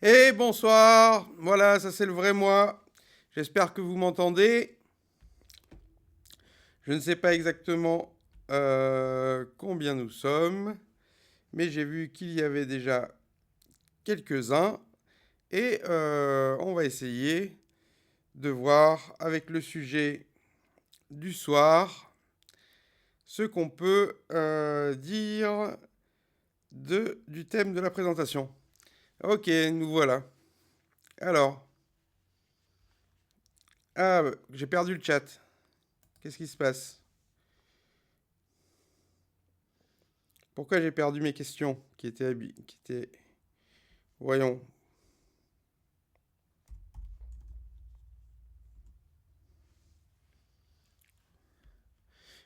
Et bonsoir, voilà, ça c'est le vrai moi. J'espère que vous m'entendez. Je ne sais pas exactement combien nous sommes, mais j'ai vu qu'il y avait déjà quelques-uns. Et on va essayer de voir avec le sujet du soir ce qu'on peut dire du thème de la présentation. Ok, nous voilà. Alors, j'ai perdu le chat. Qu'est-ce qui se passe? Pourquoi j'ai perdu mes questions qui étaient. Voyons.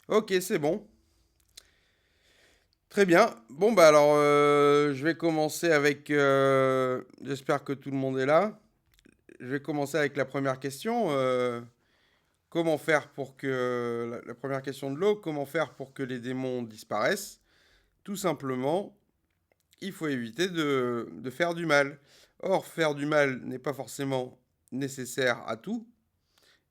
Ok, c'est bon. Très bien. Bon, bah alors, je vais commencer avec. J'espère que tout le monde est là. Je vais commencer avec la première question. Comment faire pour que. La première question de l'eau, comment faire pour que les démons disparaissent? Tout simplement, il faut éviter de faire du mal. Or, faire du mal n'est pas forcément nécessaire à tout.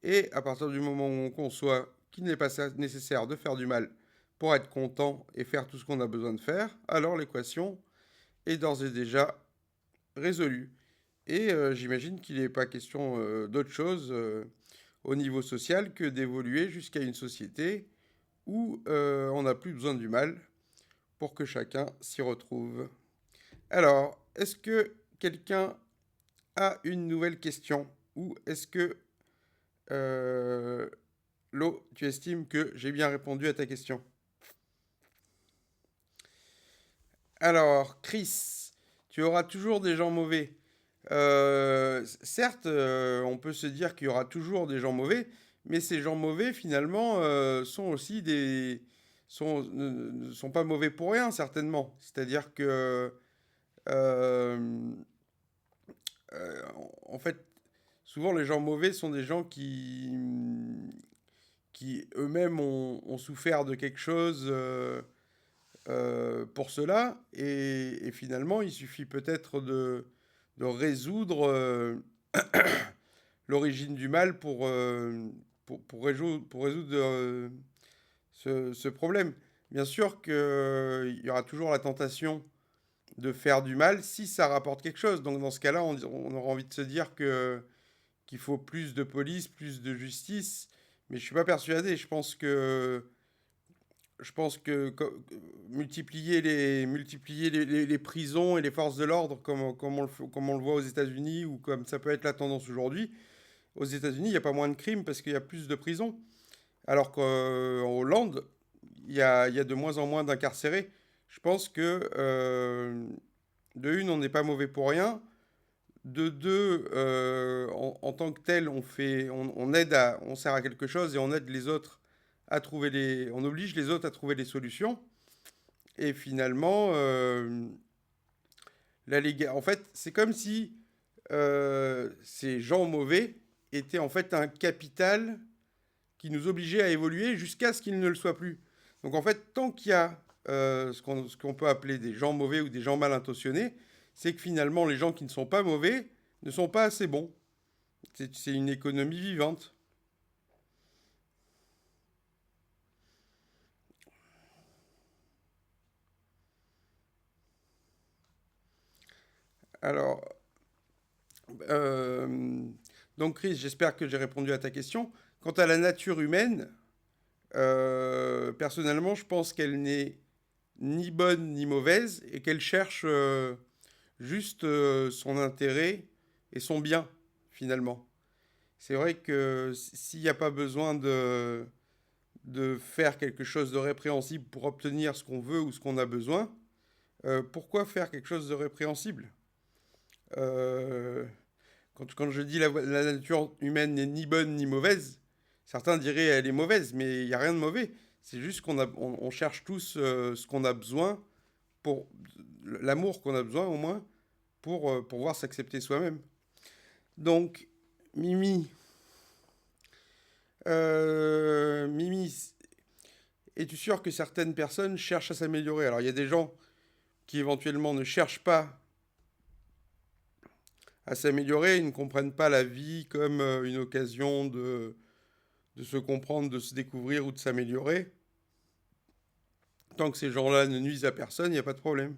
Et à partir du moment où on conçoit qu'il n'est pas nécessaire de faire du mal pour être content et faire tout ce qu'on a besoin de faire, alors l'équation est d'ores et déjà résolue. Et j'imagine qu'il n'est pas question d'autre chose au niveau social que d'évoluer jusqu'à une société où on n'a plus besoin du mal pour que chacun s'y retrouve. Alors, est-ce que quelqu'un a une nouvelle question? Ou est-ce que euh, Lo, tu estimes que j'ai bien répondu à ta question? Alors, Chris, tu auras toujours des gens mauvais. Certes, on peut se dire qu'il y aura toujours des gens mauvais, mais ces gens mauvais, finalement, sont aussi des... ne sont pas mauvais pour rien, certainement. C'est-à-dire que, euh, en fait, souvent les gens mauvais sont des gens qui eux-mêmes ont souffert de quelque chose pour cela. Et finalement, il suffit peut-être de résoudre l'origine du mal pour résoudre ce problème. Bien sûr qu'il y aura toujours la tentation de faire du mal si ça rapporte quelque chose. Donc dans ce cas-là, on aura envie de se dire qu'il faut plus de police, plus de justice. Mais je ne suis pas persuadé. Je pense que multiplier les prisons et les forces de l'ordre, comme on le voit aux États-Unis, ou comme ça peut être la tendance aujourd'hui, aux États-Unis, il n'y a pas moins de crimes parce qu'il y a plus de prisons. Alors qu'en Hollande, il y a de moins en moins d'incarcérés. Je pense que, de une, on n'est pas mauvais pour rien. De deux, en tant que tel, on sert à quelque chose et on aide les autres on oblige les autres à trouver des solutions. Et finalement, en fait, c'est comme si ces gens mauvais étaient en fait un capital qui nous obligeait à évoluer jusqu'à ce qu'ils ne le soient plus. Donc en fait, tant qu'il y a ce qu'on peut appeler des gens mauvais ou des gens mal intentionnés, c'est que finalement, les gens qui ne sont pas mauvais ne sont pas assez bons. C'est une économie vivante. Alors, euh, donc Chris, j'espère que j'ai répondu à ta question. Quant à la nature humaine, personnellement, je pense qu'elle n'est ni bonne ni mauvaise et qu'elle cherche juste son intérêt et son bien, finalement. C'est vrai que s'il n'y a pas besoin de faire quelque chose de répréhensible pour obtenir ce qu'on veut ou ce qu'on a besoin, pourquoi faire quelque chose de répréhensible? Euh, quand je dis la nature humaine n'est ni bonne ni mauvaise, certains diraient elle est mauvaise, mais il n'y a rien de mauvais. C'est juste on cherche tous ce qu'on a besoin pour l'amour qu'on a besoin au moins pour pouvoir s'accepter soi-même. Donc, Mimi, Mimi, es-tu sûr que certaines personnes cherchent à s'améliorer? Alors, il y a des gens qui éventuellement ne cherchent pas à s'améliorer, ils ne comprennent pas la vie comme une occasion de se comprendre, de se découvrir ou de s'améliorer. Tant que ces gens-là ne nuisent à personne, il n'y a pas de problème.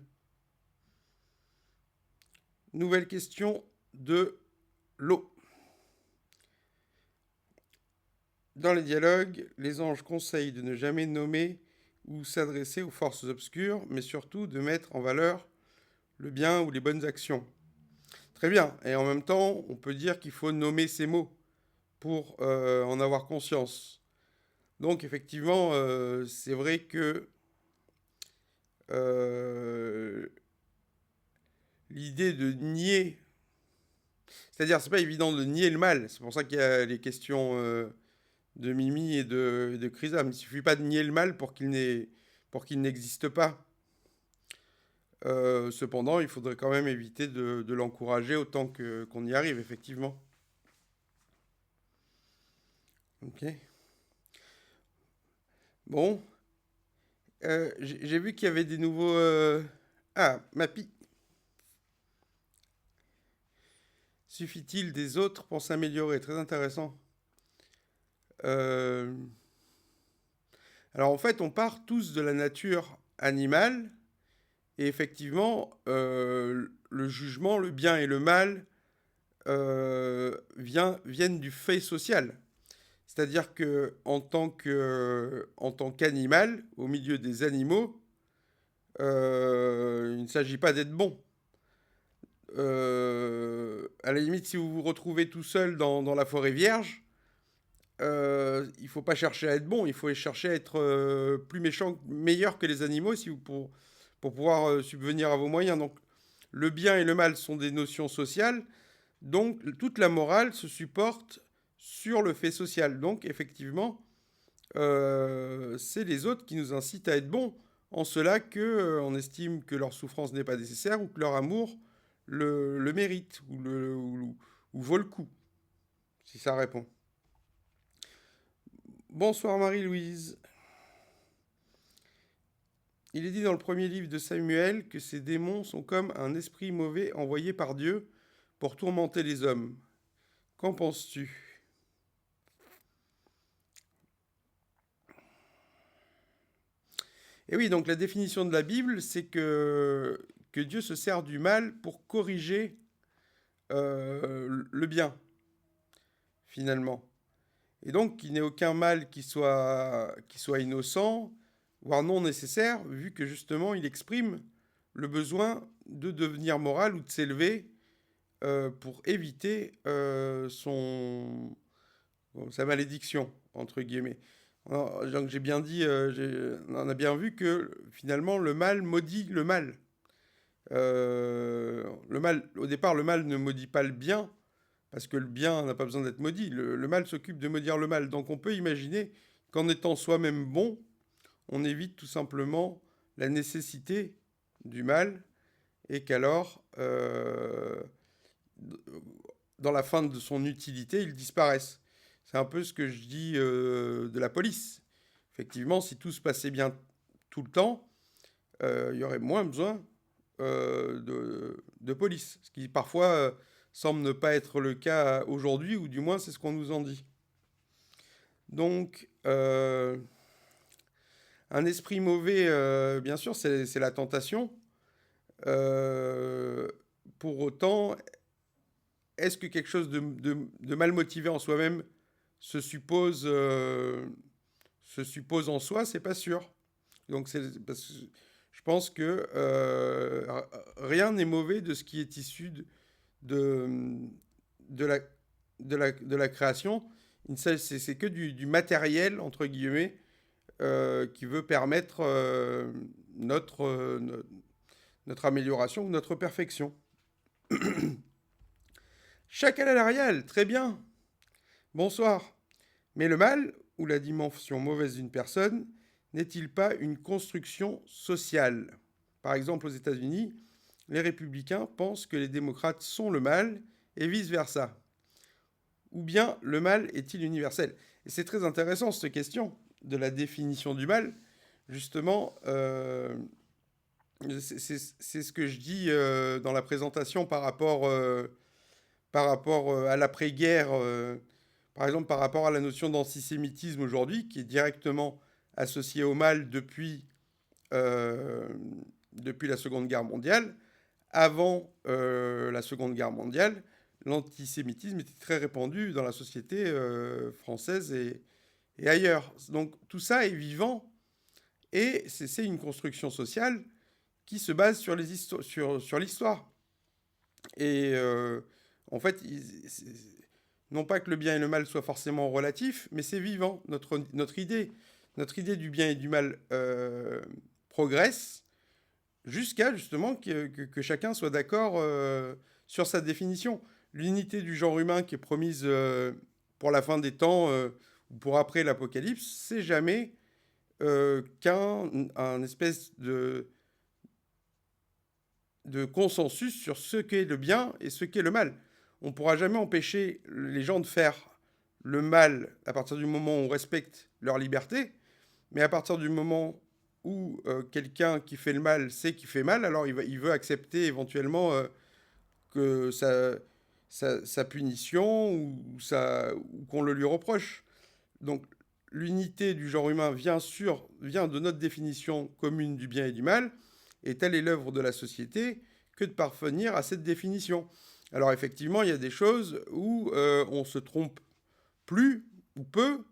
Nouvelle question de l'eau. Dans les dialogues, les anges conseillent de ne jamais nommer ou s'adresser aux forces obscures, mais surtout de mettre en valeur le bien ou les bonnes actions. Très bien. Et en même temps, on peut dire qu'il faut nommer ces mots pour en avoir conscience. Donc effectivement, c'est vrai que l'idée de nier, c'est-à-dire c'est pas évident de nier le mal, c'est pour ça qu'il y a les questions de Mimi et de Chrysa. Il ne suffit pas de nier le mal pour qu'il n'existe pas. Cependant, il faudrait quand même éviter de l'encourager autant qu'on y arrive, effectivement. Ok. Bon. J'ai vu qu'il y avait des nouveaux... Ah, Mappy. Suffit-il des autres pour s'améliorer? Très intéressant. Alors en fait, on part tous de la nature animale. Et effectivement, le jugement, le bien et le mal viennent du fait social. C'est-à-dire que en tant qu'animal, au milieu des animaux, il ne s'agit pas d'être bon. À la limite, si vous vous retrouvez tout seul dans la forêt vierge, il ne faut pas chercher à être bon, il faut chercher à être plus méchant, meilleur que les animaux pour pouvoir subvenir à vos moyens. Donc, le bien et le mal sont des notions sociales, donc toute la morale se supporte sur le fait social. Donc, effectivement, c'est les autres qui nous incitent à être bons, en cela qu'on estime que leur souffrance n'est pas nécessaire ou que leur amour le mérite ou vaut le coup, si ça répond. Bonsoir Marie-Louise. Il est dit dans le premier livre de Samuel que ces démons sont comme un esprit mauvais envoyé par Dieu pour tourmenter les hommes. Qu'en penses-tu? Et oui, donc la définition de la Bible, c'est que Dieu se sert du mal pour corriger le bien, finalement. Et donc qu'il n'y ait aucun mal qui soit innocent, voire non nécessaire, vu que justement il exprime le besoin de devenir moral ou de s'élever pour éviter sa malédiction, entre guillemets. Alors, donc j'ai bien dit, on a bien vu que finalement le mal maudit le mal. Au départ, le mal ne maudit pas le bien, parce que le bien n'a pas besoin d'être maudit. Le mal s'occupe de maudire le mal. Donc on peut imaginer qu'en étant soi-même bon, on évite tout simplement la nécessité du mal, et qu'alors, dans la fin de son utilité, il disparaisse. C'est un peu ce que je dis de la police. Effectivement, si tout se passait bien tout le temps, il y aurait moins besoin de police. Ce qui parfois semble ne pas être le cas aujourd'hui, ou du moins c'est ce qu'on nous en dit. Donc, un esprit mauvais, bien sûr, c'est la tentation. Pour autant, est-ce que quelque chose de mal motivé en soi-même se suppose en soi? C'est pas sûr. Donc, parce que je pense que rien n'est mauvais de ce qui est issu de, de la création. C'est que du matériel, entre guillemets, qui veut permettre notre amélioration ou notre perfection. Chacal à l'Arial, très bien. Bonsoir. Mais le mal, ou la dimension mauvaise d'une personne, n'est-il pas une construction sociale? Par exemple, aux États-Unis, les républicains pensent que les démocrates sont le mal et vice-versa. Ou bien le mal est-il universel? Et c'est très intéressant cette question de la définition du mal. Justement, c'est ce que je dis dans la présentation par rapport par rapport à l'après-guerre, par exemple par rapport à la notion d'antisémitisme aujourd'hui, qui est directement associée au mal euh, depuis la Seconde Guerre mondiale. Avant la Seconde Guerre mondiale, l'antisémitisme était très répandu dans la société française et ailleurs. Donc tout ça est vivant et c'est une construction sociale qui se base sur l'histoire. Et en fait, non pas que le bien et le mal soient forcément relatifs, mais c'est vivant. Notre idée du bien et du mal progresse jusqu'à justement que chacun soit d'accord sur sa définition. L'unité du genre humain qui est promise pour la fin des temps ou pour après l'Apocalypse, c'est jamais qu'un espèce de consensus sur ce qu'est le bien et ce qu'est le mal. On ne pourra jamais empêcher les gens de faire le mal à partir du moment où on respecte leur liberté, mais à partir du moment où quelqu'un qui fait le mal sait qu'il fait mal, alors il veut accepter éventuellement que sa punition ou qu'on le lui reproche. Donc l'unité du genre humain vient de notre définition commune du bien et du mal, et telle est l'œuvre de la société que de parvenir à cette définition. Alors effectivement, il y a des choses où on se trompe plus ou peu.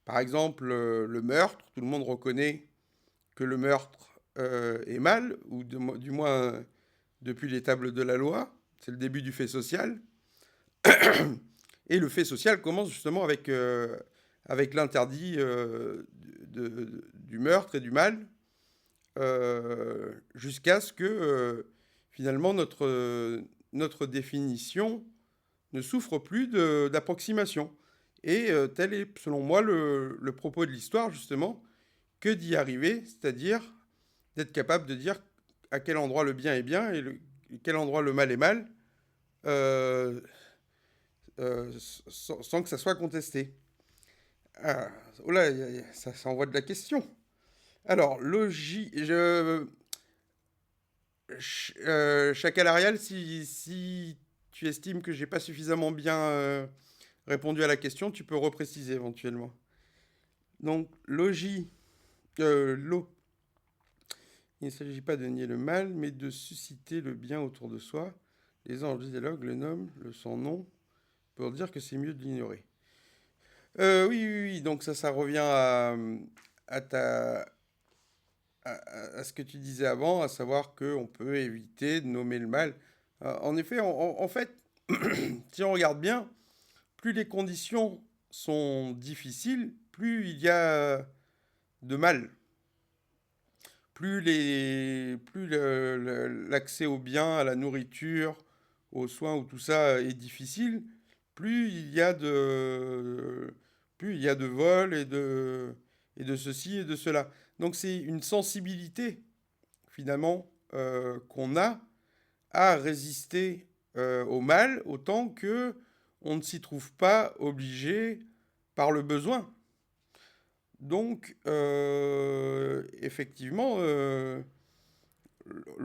Par exemple, le meurtre, tout le monde reconnaît que le meurtre est mal, ou du moins depuis les tables de la loi. C'est le début du fait social. Et le fait social commence justement avec l'interdit du meurtre et du mal, jusqu'à ce que finalement notre définition ne souffre plus d'approximation. Et tel est, selon moi, le propos de l'histoire, justement, que d'y arriver, c'est-à-dire d'être capable de dire à quel endroit le bien est bien et quel endroit le mal est mal, euh, sans que ça soit contesté. Ah, oh là, ça envoie de la question. Alors, Chacal si tu estimes que j'ai pas suffisamment bien répondu à la question, tu peux repréciser éventuellement. Donc, l'eau, il ne s'agit pas de nier le mal, mais de susciter le bien autour de soi. Les anges du dialogue le nomment, son nom, pour dire que c'est mieux de l'ignorer. Oui, donc ça revient à à ce que tu disais avant, à savoir qu'on peut éviter de nommer le mal. En effet, en fait, si on regarde bien, plus les conditions sont difficiles, plus il y a de mal. Plus l'accès aux biens, à la nourriture, aux soins, où tout ça est difficile, plus il y a de vols et de ceci et de cela. Donc c'est une sensibilité, finalement, qu'on a à résister au mal, autant que on ne s'y trouve pas obligé par le besoin. Donc, effectivement, le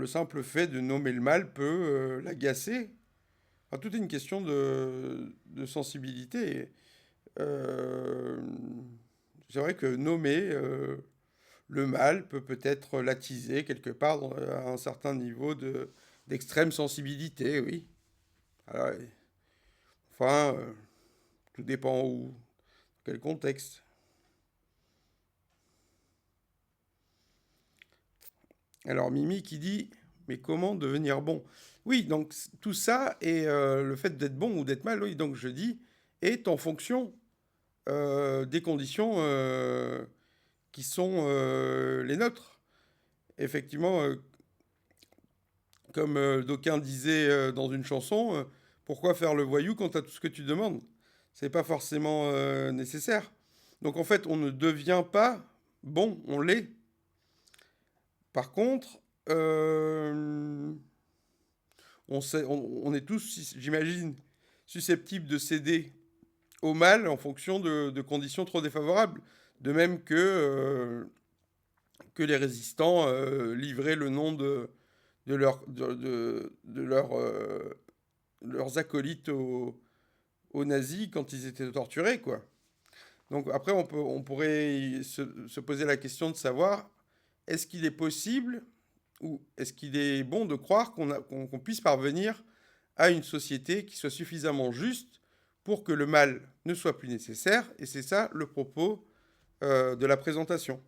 simple fait de nommer le mal peut l'agacer. Enfin, tout est une question de sensibilité. Euh, c'est vrai que nommer le mal peut peut-être l'attiser quelque part à un certain niveau d'extrême sensibilité, oui. Alors, enfin, tout dépend où, quel contexte. Alors Mimi qui dit, mais comment devenir bon? Oui, donc tout ça et le fait d'être bon ou d'être mal, oui, donc je dis, est en fonction des conditions qui sont les nôtres. Effectivement, comme d'aucuns disaient dans une chanson, pourquoi faire le voyou quand tu as tout ce que tu demandes? C'est pas forcément nécessaire. Donc en fait, on ne devient pas bon, on l'est. Par contre, on est tous, j'imagine, susceptibles de céder au mal en fonction de conditions trop défavorables. De même que les résistants livraient le nom de leur leurs acolytes aux nazis quand ils étaient torturés, quoi. Donc après, on pourrait se poser la question de savoir, est-ce qu'il est possible ou est-ce qu'il est bon de croire qu'on puisse parvenir à une société qui soit suffisamment juste pour que le mal ne soit plus nécessaire? Et c'est ça le propos de la présentation,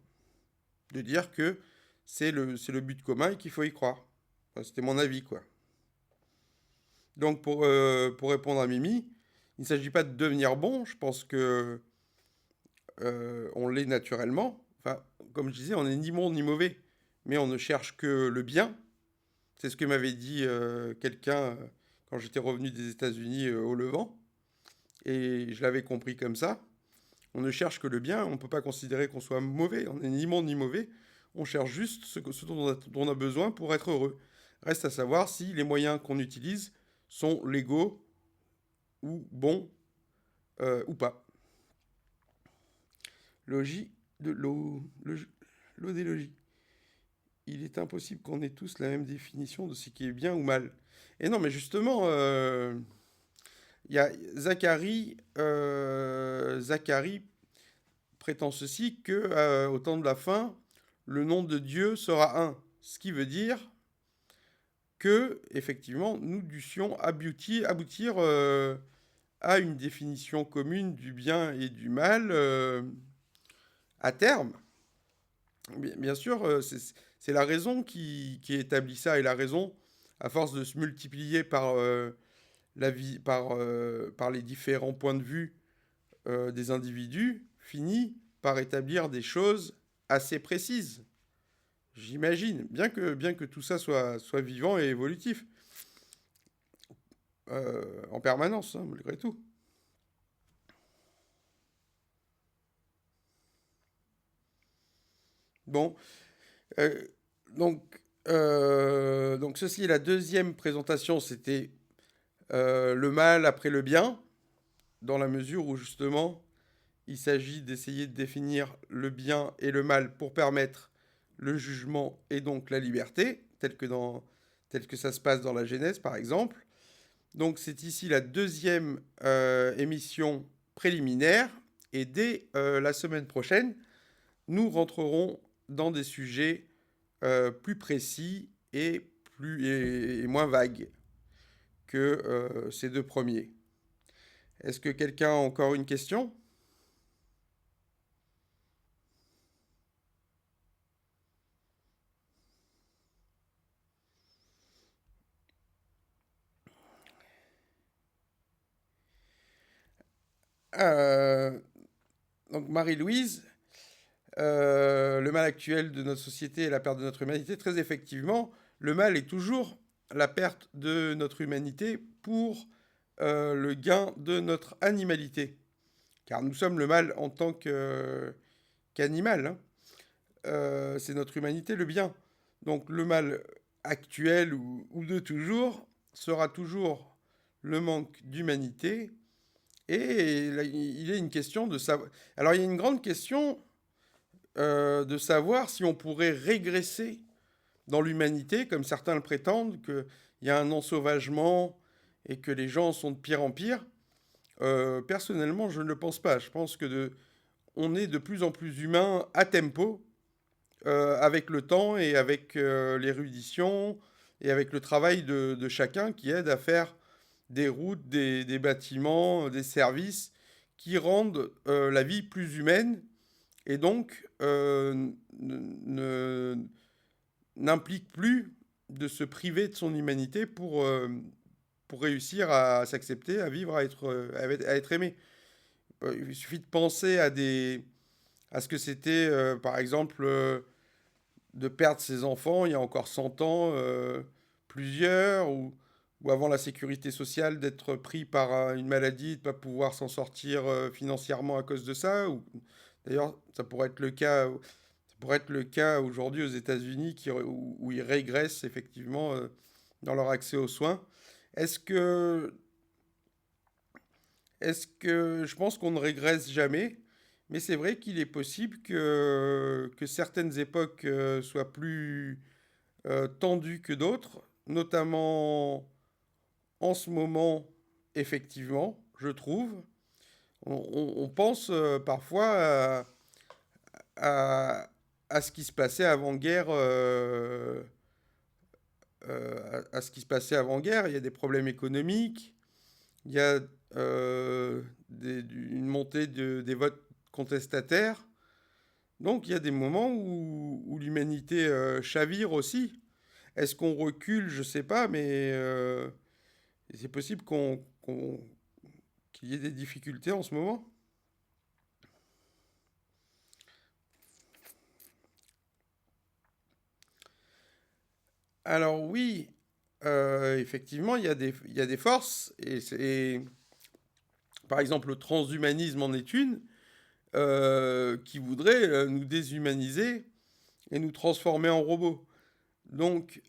de dire que c'est le but commun et qu'il faut y croire. Enfin, c'était mon avis, quoi. Donc pour répondre à Mimi, il ne s'agit pas de devenir bon, je pense que on l'est naturellement. Enfin, comme je disais, on n'est ni bon ni mauvais, mais on ne cherche que le bien. C'est ce que m'avait dit quelqu'un quand j'étais revenu des États-Unis au Levant, et je l'avais compris comme ça. On ne cherche que le bien, on ne peut pas considérer qu'on soit mauvais, on n'est ni bon ni mauvais, on cherche juste ce dont on a besoin pour être heureux. Reste à savoir si les moyens qu'on utilise sont légaux ou bons ou pas. Logis de l'odélogie. Il est impossible qu'on ait tous la même définition de ce qui est bien ou mal. Et non, mais justement, il y a Zacharie prétend ceci que au temps de la fin, le nom de Dieu sera un. Ce qui veut dire que, effectivement, nous dussions aboutir à une définition commune du bien et du mal à terme. Bien sûr, c'est la raison qui établit ça, et la raison, à force de se multiplier par, par les différents points de vue des individus, finit par établir des choses assez précises. J'imagine, bien que tout ça soit vivant et évolutif, en permanence, hein, malgré tout. Bon, euh, donc, donc ceci est la deuxième présentation, c'était le mal après le bien, dans la mesure où justement il s'agit d'essayer de définir le bien et le mal pour permettre le jugement et donc la liberté, tel que ça se passe dans la Genèse par exemple. Donc c'est ici la deuxième émission préliminaire, et dès la semaine prochaine, nous rentrerons dans des sujets plus précis et moins vagues que ces deux premiers. Est-ce que quelqu'un a encore une question? Euh, donc Marie-Louise, le mal actuel de notre société est la perte de notre humanité. Très effectivement, le mal est toujours la perte de notre humanité pour le gain de notre animalité. Car nous sommes le mal en tant qu'animal, hein. C'est notre humanité le bien. Donc le mal actuel ou de toujours sera toujours le manque d'humanité. Et il est une question de savoir. Alors il y a une grande question de savoir si on pourrait régresser dans l'humanité, comme certains le prétendent, qu'il y a un ensauvagement et que les gens sont de pire en pire. Personnellement, je ne le pense pas. Je pense que on est de plus en plus humain à tempo, avec le temps et avec l'érudition et avec le travail de chacun qui aide à faire des routes, des bâtiments, des services qui rendent la vie plus humaine, et donc n'implique plus de se priver de son humanité pour réussir à s'accepter, à vivre, à être aimé. Il suffit de penser à ce que c'était, par exemple, de perdre ses enfants il y a encore 100 ans, plusieurs, ou avant la sécurité sociale, d'être pris par une maladie, de ne pas pouvoir s'en sortir financièrement à cause de ça. D'ailleurs, ça pourrait être le cas aujourd'hui aux États-Unis où ils régressent effectivement dans leur accès aux soins. Est-ce que, je pense qu'on ne régresse jamais, mais c'est vrai qu'il est possible que certaines époques soient plus tendues que d'autres, notamment en ce moment, effectivement, je trouve. On pense parfois à, à ce qui se passait avant-guerre. À ce qui se passait avant-guerre. Il y a des problèmes économiques, il y a une montée des votes contestataires. Donc il y a des moments où l'humanité chavire aussi. Est-ce qu'on recule? Je sais pas, mais c'est possible qu'il y ait des difficultés en ce moment. Alors oui, effectivement, il y a des forces. Par exemple, le transhumanisme en est une qui voudrait nous déshumaniser et nous transformer en robots. Donc,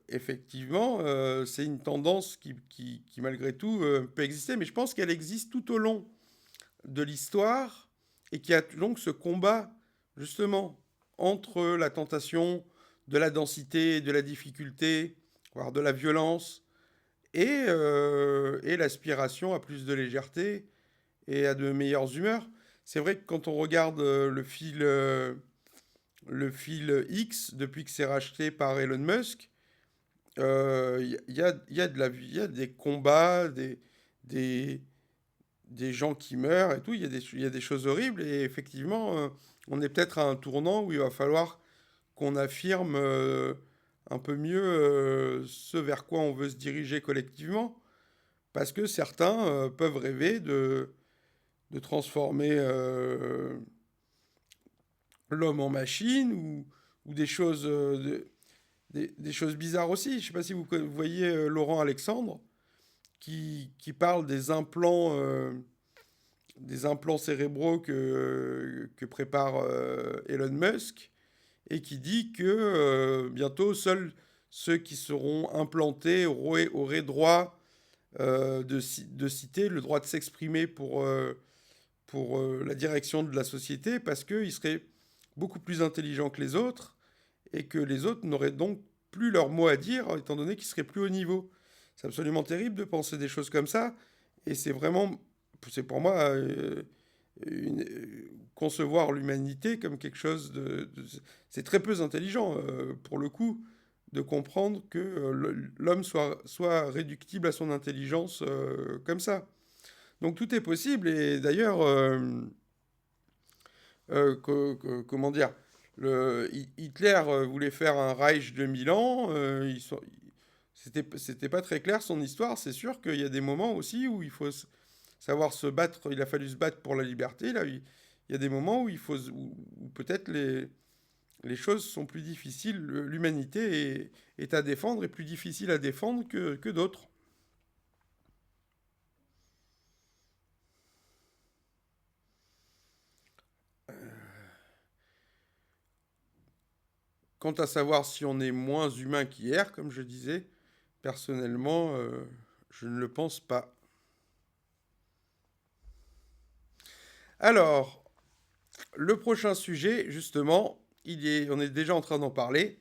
effectivement, c'est une tendance qui, malgré tout, peut exister, mais je pense qu'elle existe tout au long de l'histoire et qu'il y a donc ce combat, justement, entre la tentation de la densité, de la difficulté, voire de la violence, et l'aspiration à plus de légèreté et à de meilleures humeurs. C'est vrai que quand on regarde le fil X, depuis que c'est racheté par Elon Musk, y a il y a des combats, des, des gens qui meurent et tout, il y a des choses horribles, et effectivement, on est peut-être à un tournant où il va falloir qu'on affirme un peu mieux ce vers quoi on veut se diriger collectivement, parce que certains peuvent rêver de transformer l'homme en machine ou des choses, des choses bizarres aussi. Je ne sais pas si vous voyez Laurent Alexandre qui parle des implants cérébraux que prépare Elon Musk et qui dit que bientôt seuls ceux qui seront implantés auraient droit de citer, le droit de s'exprimer pour la direction de la société parce qu'ils seraient beaucoup plus intelligents que les autres et que les autres n'auraient donc plus leur mot à dire étant donné qu'ils seraient plus haut niveau. C'est absolument terrible de penser des choses comme ça et c'est pour moi concevoir l'humanité comme quelque chose c'est très peu intelligent pour le coup de comprendre que l'homme soit réductible à son intelligence comme ça. Donc tout est possible et d'ailleurs comment dire, Hitler voulait faire un Reich de 1000 ans. C'était pas très clair son histoire. C'est sûr qu'il y a des moments aussi où il faut savoir se battre. Il a fallu se battre pour la liberté. Là, il y a des moments où où peut-être les choses sont plus difficiles. L'humanité est à défendre et plus difficile à défendre que d'autres. Quant à savoir si on est moins humain qu'hier, comme je disais, personnellement, je ne le pense pas. Alors, le prochain sujet, justement, on est déjà en train d'en parler.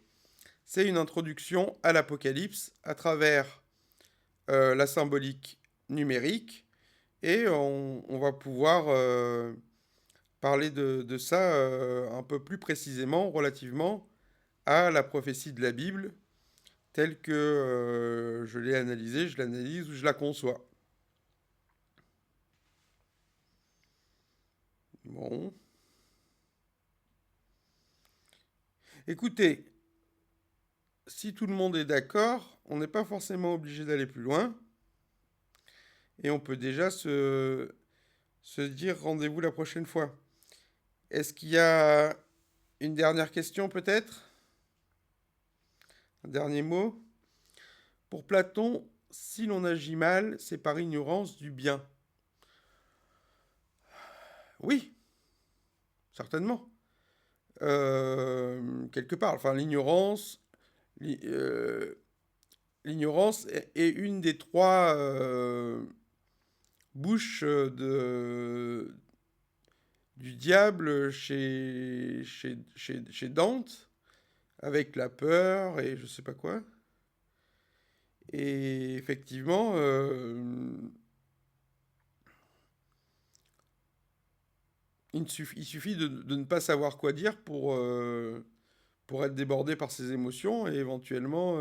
C'est une introduction à l'Apocalypse à travers la symbolique numérique. Et on va pouvoir parler de ça un peu plus précisément relativement à la prophétie de la Bible, telle que je l'ai analysée, je l'analyse ou je la conçois. Bon. Écoutez, si tout le monde est d'accord, on n'est pas forcément obligé d'aller plus loin. Et on peut déjà se dire rendez-vous la prochaine fois. Est-ce qu'il y a une dernière question peut-être? Un dernier mot? Pour Platon, si l'on agit mal, c'est par ignorance du bien. Oui, certainement. Quelque part, enfin l'ignorance est une des trois bouches du diable chez Dante, avec la peur et je sais pas quoi. Et effectivement, il suffit de ne pas savoir quoi dire pour être débordé par ses émotions et éventuellement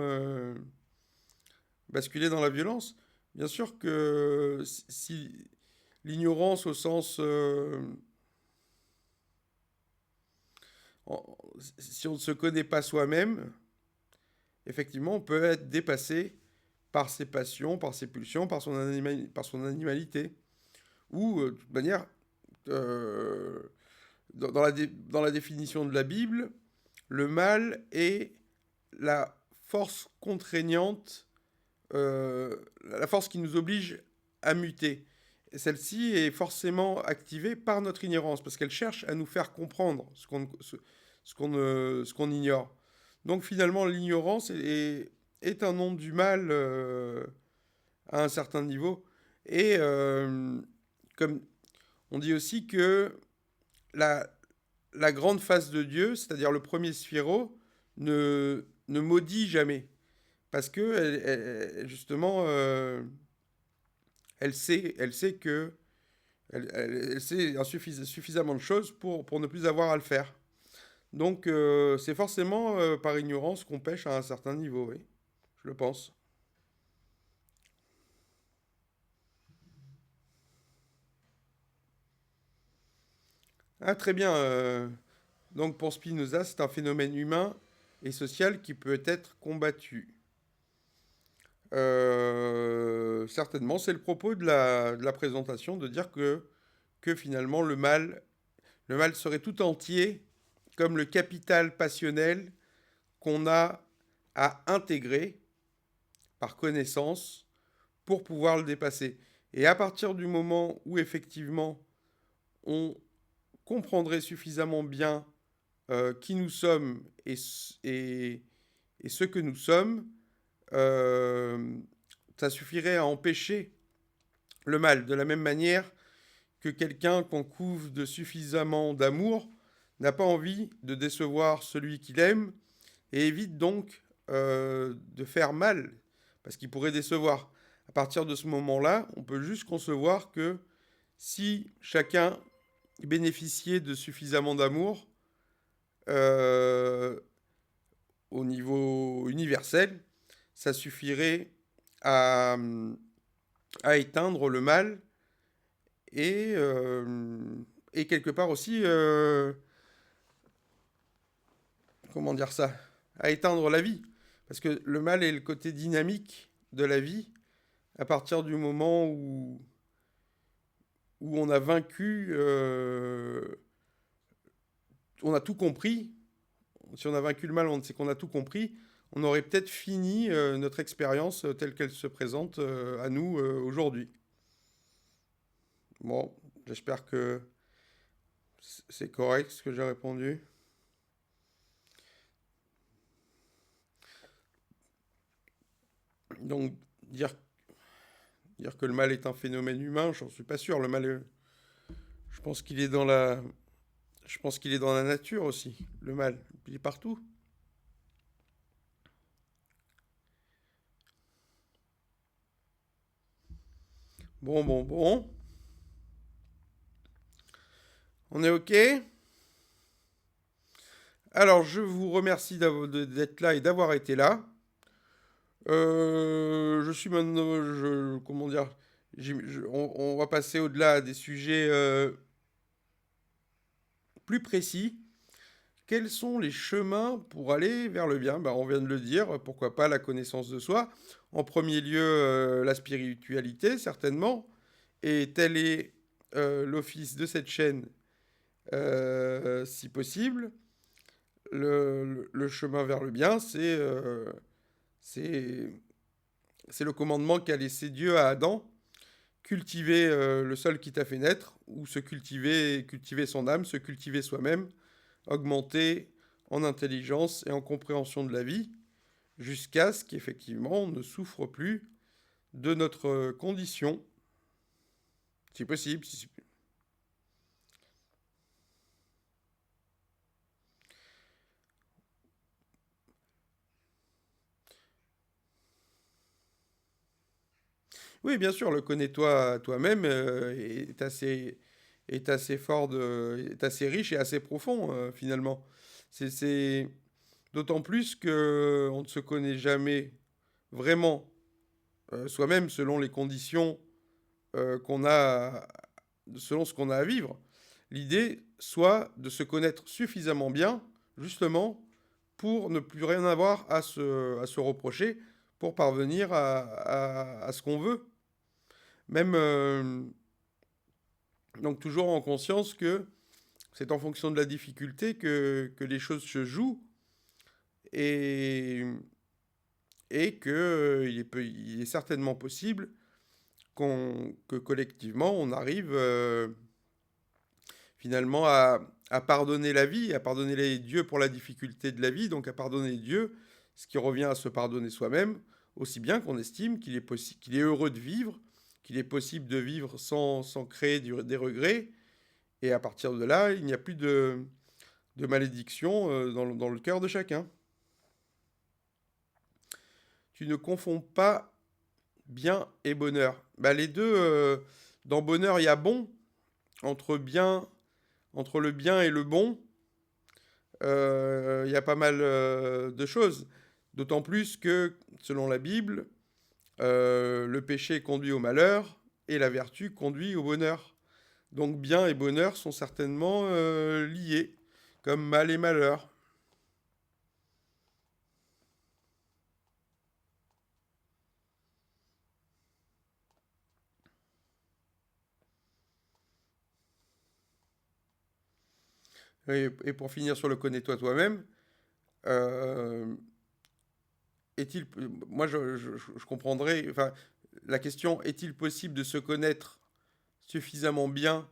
basculer dans la violence. Bien sûr que si l'ignorance au sens... si on ne se connaît pas soi-même, effectivement, on peut être dépassé par ses passions, par ses pulsions, par son animalité. Ou, de toute manière, euh, dans la définition de la Bible, le mal est la force contraignante, la force qui nous oblige à muter. Et celle-ci est forcément activée par notre ignorance, parce qu'elle cherche à nous faire comprendre ce qu'on ignore. Donc finalement, l'ignorance est un nom du mal à un certain niveau. Et comme on dit aussi que la, la grande face de Dieu, c'est-à-dire le premier sphiro, ne maudit jamais. Parce que, justement, elle sait que elle sait suffisamment de choses pour ne plus avoir à le faire. Donc, c'est forcément par ignorance qu'on pêche à un certain niveau, oui, je le pense. Ah, très bien. Donc, pour Spinoza, c'est un phénomène humain et social qui peut être combattu. Certainement, c'est le propos de la présentation, de dire que finalement le mal serait tout entier comme le capital passionnel qu'on a à intégrer par connaissance pour pouvoir le dépasser. Et à partir du moment où effectivement on comprendrait suffisamment bien qui nous sommes et ce que nous sommes, euh, ça suffirait à empêcher le mal. De la même manière que quelqu'un qu'on couvre de suffisamment d'amour n'a pas envie de décevoir celui qu'il aime et évite donc de faire mal, parce qu'il pourrait décevoir. À partir de ce moment-là, on peut juste concevoir que si chacun bénéficiait de suffisamment d'amour euh, au niveau universel, ça suffirait à, à éteindre le mal et quelque part aussi, comment dire ça, à éteindre la vie. Parce que le mal est le côté dynamique de la vie à partir du moment où on a vaincu, on a tout compris. Si on a vaincu le mal, c'est qu'on a tout compris. On aurait peut-être fini notre expérience telle qu'elle se présente à nous aujourd'hui. Bon, j'espère que c'est correct ce que j'ai répondu. Donc, dire que le mal est un phénomène humain, j'en suis pas sûr. Le mal, je pense qu'il est dans je pense qu'il est dans la nature aussi. Le mal, il est partout. Bon, bon, bon. On est OK? Alors, je vous remercie d'être là et d'avoir été là. Je suis maintenant, comment dire, on va passer au-delà des sujets plus précis. Quels sont les chemins pour aller vers le bien? On vient de le dire, pourquoi pas la connaissance de soi. En premier lieu, la spiritualité, certainement. Et tel est l'office de cette chaîne, si possible. Le chemin vers le bien, c'est c'est le commandement qu'a laissé Dieu à Adam, cultiver le sol qui t'a fait naître, ou se cultiver, cultiver son âme, se cultiver soi-même, augmenter en intelligence et en compréhension de la vie, jusqu'à ce qu'effectivement on ne souffre plus de notre condition, si possible. Oui, bien sûr, le connais-toi toi-même est assez fort, est assez riche et assez profond, finalement. C'est d'autant plus que on ne se connaît jamais vraiment soi-même selon les conditions qu'on a, selon ce qu'on a à vivre. L'idée soit de se connaître suffisamment bien, justement, pour ne plus rien avoir à se reprocher, pour parvenir à ce qu'on veut. Même, donc toujours en conscience que c'est en fonction de la difficulté que les choses se jouent et, et que il est certainement possible que collectivement on arrive finalement à pardonner la vie, à pardonner Dieu pour la difficulté de la vie, donc à pardonner Dieu, ce qui revient à se pardonner soi-même, aussi bien qu'on estime qu'il est heureux de vivre, qu'il est possible de vivre sans créer des regrets, et à partir de là, il n'y a plus de malédiction dans le cœur de chacun. Tu ne confonds pas bien et bonheur. Bah, les deux, dans bonheur, il y a bon, entre bien, entre le bien et le bon, il y a pas mal de choses. D'autant plus que, selon la Bible, le péché conduit au malheur et la vertu conduit au bonheur. Donc bien et bonheur sont certainement liés, comme mal et malheur. Et pour finir sur le connais-toi toi-même, euh, est-il, moi je comprendrais, enfin, la question est-il possible de se connaître suffisamment bien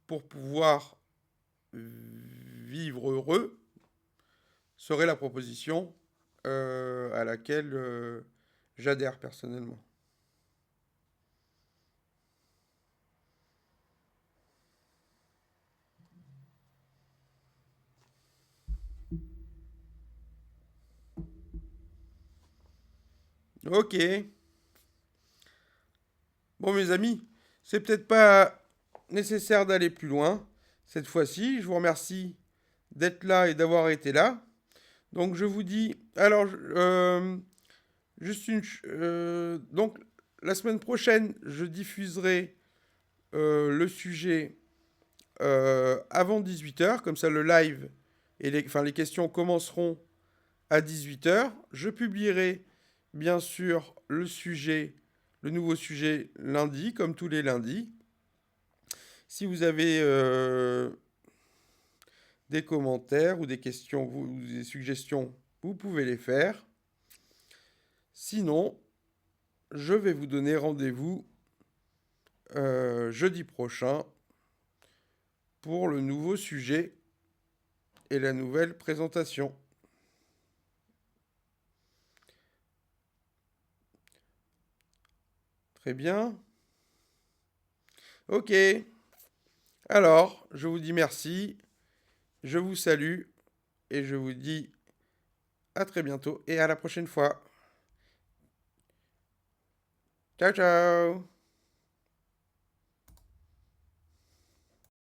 pour pouvoir vivre heureux serait la proposition à laquelle j'adhère personnellement. Ok. Bon, mes amis, c'est peut-être pas nécessaire d'aller plus loin cette fois-ci. Je vous remercie d'être là et d'avoir été là. Donc, je vous dis. Alors, juste une. Donc, la semaine prochaine, je diffuserai le sujet avant 18 h. Comme ça, le live et enfin, les questions commenceront à 18 h. Je publierai, bien sûr, le nouveau sujet lundi, comme tous les lundis. Si vous avez des commentaires ou des questions ou des suggestions, vous pouvez les faire. Sinon, je vais vous donner rendez-vous jeudi prochain pour le nouveau sujet et la nouvelle présentation. Très bien. Ok. Alors, je vous dis merci, je vous salue et je vous dis à très bientôt et à la prochaine fois. Ciao, ciao.